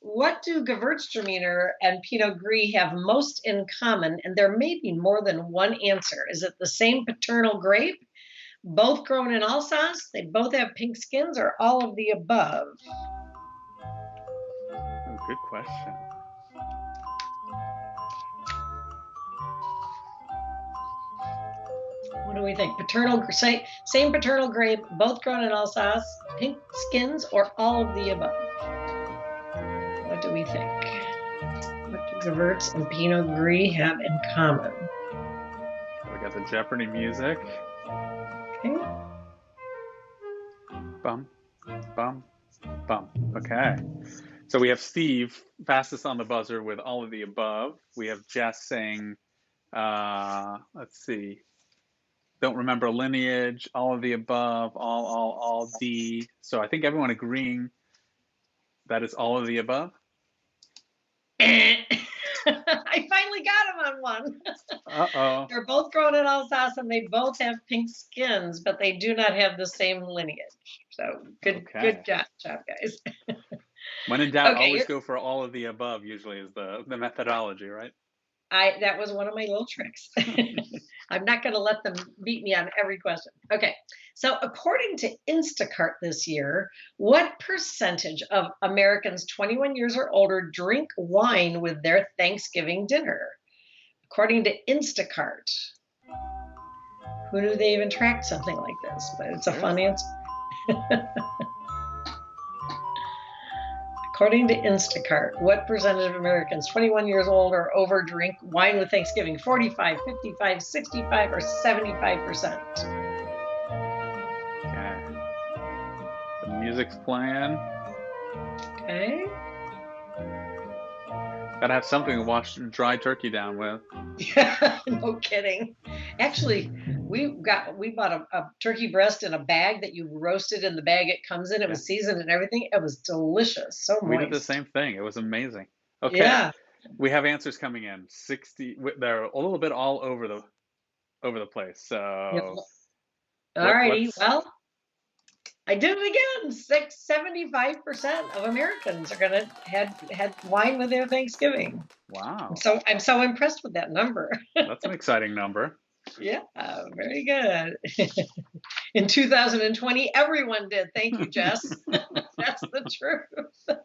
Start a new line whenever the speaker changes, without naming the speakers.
What do Gewürztraminer and Pinot Gris have most in common? And there may be more than one answer. Is it the same paternal grape, both grown in Alsace, they both have pink skins, or all of the above?
Oh, good question.
What do we think? Same paternal grape, both grown in Alsace, pink skins, or all of the above? What do we think? What do Gewurz and Pinot Gris have in common?
We got the Jeopardy music.
Okay.
Bum, bum, bum. Okay. So we have Steve fastest on the buzzer with all of the above. We have Jess saying, let's see, don't remember lineage, all of the above, all D. So I think everyone agreeing that is all of the above.
I finally got him on one.
Uh-oh.
They're both grown in Alsace and they both have pink skins, but they do not have the same lineage. So good job, guys.
When in doubt,
Okay,
always go for all of the above, usually is the methodology, right?
that was one of my little tricks. I'm not going to let them beat me on every question. Okay, so according to Instacart this year, what percentage of Americans 21 years or older drink wine with their Thanksgiving dinner? According to Instacart. Who knew they even tracked something like this? But it's a fun answer. According to Instacart, what percentage of Americans 21 years old or over drink wine with Thanksgiving? 45, 55, 65, or 75%?
Okay. The music's playing.
Okay.
Gotta have something to wash dry turkey down with.
Yeah, no kidding. Actually, we bought a turkey breast in a bag that you roasted in the bag it comes in. It was seasoned and everything. It was delicious. So moist.
We did the same thing. It was amazing. Okay.
Yeah.
We have answers coming in. 60. They're a little bit all over the place. So.
Yep. All righty. Well, I did it again. 75% of Americans are gonna had wine with their Thanksgiving.
Wow.
I'm so impressed with that number.
That's an exciting number.
Yeah, very good. In 2020, everyone did. Thank you, Jess. That's the truth.